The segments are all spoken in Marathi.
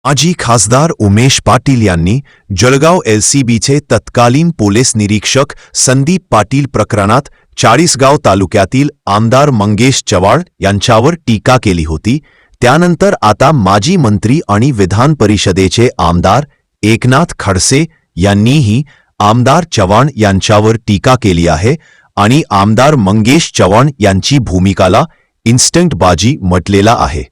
माजी खासदार उमेश पाटील यांनी जळगाव एलसीबीचे तत्कालीन पोलीस निरीक्षक संदीप पाटील प्रकरणात चाळीसगाव तालुक्यातील आमदार मंगेश चव्हाण यांच्यावर टीका केली होती। त्यानंतर आता माजी मंत्री आणि विधान परिषदेचे आमदार एकनाथ खडसे यांनीही आमदार चव्हाण यांच्यावर टीका केली आहे आणि आमदार मंगेश चव्हाण यांची भूमिकाला इन्स्टंटबाजी म्हटलेला आहे।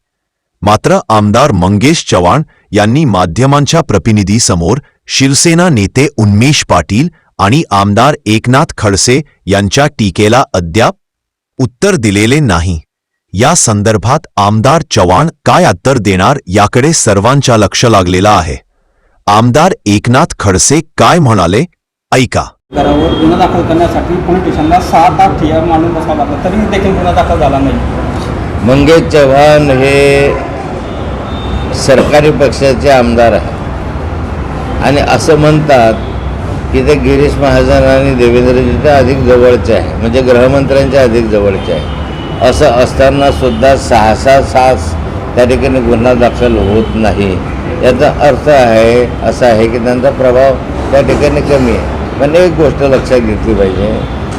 मात्र आमदार मंगेश चव्हाण यांनी माध्यमांच्या प्रतिनिधीसमोर शिवसेना नेते उमेश पाटील आणि आमदार एकनाथ खडसे यांच्या टीकेला अद्याप उत्तर दिलेले नाही। या संदर्भात आमदार चव्हाण काय उत्तर देणार याकडे सर्वांच्या लक्ष लागलेलं आहे। आमदार एकनाथ खडसे काय म्हणाले ऐका। घरावर गुन्हा दाखल करण्यासाठी पोलीस स्टेशनला 7-8 ठिकाण मांडून बसावं लागलं तरी देखील गुन्हा दाखल झाला नाही। मंगेश चव्हाण हे सरकारी पक्षाचे आमदार आहे आणि असं म्हणतात की ते गिरीश महाजन आणि देवेंद्रजीच्या अधिक जवळचे आहे, म्हणजे गृहमंत्र्यांच्या अधिक जवळचे आहे। असं असताना सुद्धा 6 त्या ठिकाणी गुन्हा दाखल होत नाही। याचा अर्थ आहे असा आहे की त्यांचा प्रभाव त्या ठिकाणी कमी आहे। पण एक गोष्ट लक्षात घेतली पाहिजे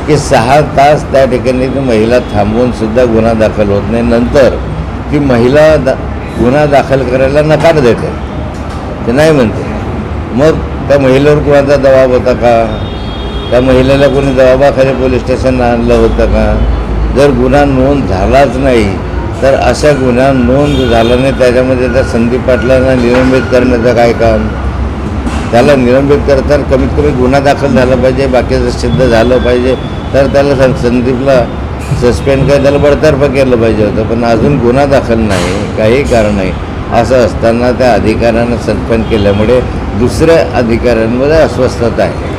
की 6 तास त्या ठिकाणी ती महिला थांबवून सुद्धा गुन्हा दाखल होत नाही। नंतर ती महिला गुन्हा दाखल करायला नकार देते, ते नाही म्हणते। मग त्या महिलेवर कोणाचा दबाव होता का? त्या महिलेला कोणी दबावाखाली पोलीस स्टेशनला आणलं होतं का? जर गुन्हा नोंद झालाच नाही तर अशा गुन्हा नोंद झाला नाही त्याच्यामध्ये त्या संदीप पाटलांना निलंबित करण्याचं काय काम? त्याला निलंबित करताना कमीत कमी गुन्हा दाखल झाला पाहिजे, बाकीचं सिद्ध झालं पाहिजे, तर त्याला संदीपला सस्पेंड काय त्याला बडतर्फ केलं पाहिजे होतं। पण अजून गुन्हा दाखल नाही, काही कारण नाही। असं असताना त्या अधिकाऱ्यांना सस्पेंड केल्यामुळे दुसऱ्या अधिकाऱ्यांमध्ये अस्वस्थता आहे।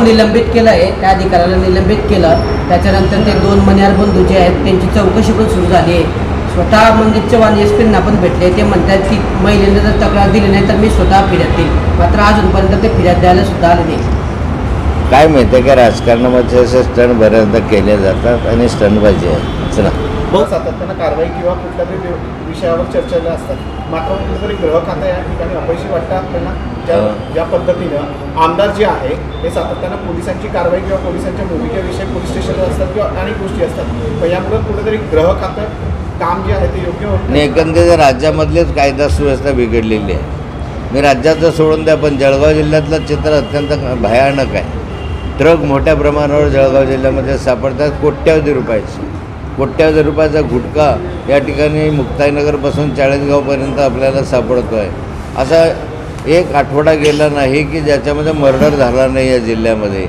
निलंबित केलं आहे, त्या अधिकाऱ्याला निलंबित केलं। त्याच्यानंतर ते 2 मण्यार बंधू जे आहेत त्यांची चौकशी पण सुरू झाली आहे। स्वतः मंगेश चव्हाण एसपींना पण भेटले, ते म्हणतात की महिलेने जर तक्रार दिली नाही तर मी स्वतः फिर्याद देईल। मात्र अजूनपर्यंत ते फिर्याद द्यायला सुद्धा आले नाही। काय माहिती आहे का, राजकारणामध्ये असे स्टंट बऱ्याचदा केले जातात आणि स्टंटबाजी आहे। चला बहुत सातत्यानं कारवाई किंवा कुठल्या तरी विषयावर चर्चेला असतात, मात्र कुठेतरी गृह खातं या ठिकाणी अपयशी वाटतं आपल्याला। ज्या पद्धतीनं आमदार जे आहे ते सातत्यानं पोलिसांची कारवाई किंवा पोलिसांच्या भूमिकेविषयी पोलीस स्टेशनवर असतात किंवा अनेक गोष्टी असतात, पण यामुळे कुठेतरी गृह खातं काम जे आहे ते योग्य होत आणि एकंदरीत राज्यामधलीच कायदा सुव्यवस्था बिघडलेली आहे। मी राज्याचं सोडून द्या, पण जळगाव जिल्ह्यातलं चित्र अत्यंत भयानक आहे। ट्रक मोठ्या प्रमाणावर जळगाव जिल्ह्यामध्ये सापडतात, कोट्यावधी रुपयाचा गुटखा या ठिकाणी मुक्ताईनगरपासून चाळीसगावपर्यंत आपल्याला सापडतो आहे। असा एक आठवडा गेला नाही की ज्याच्यामध्ये मर्डर झाला नाही। या जिल्ह्यामध्ये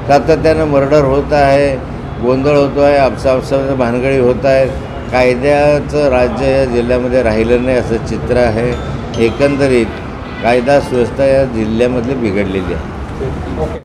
सातत्यानं मर्डर होत आहे, गोंधळ होतो आहे, आपसामध्ये भानगडी होत आहेत। कायद्याचं राज्य या जिल्ह्यामध्ये राहिलं नाही असं चित्र आहे। एकंदरीत कायदा सुव्यवस्था या जिल्ह्यामधली बिघडलेली आहे।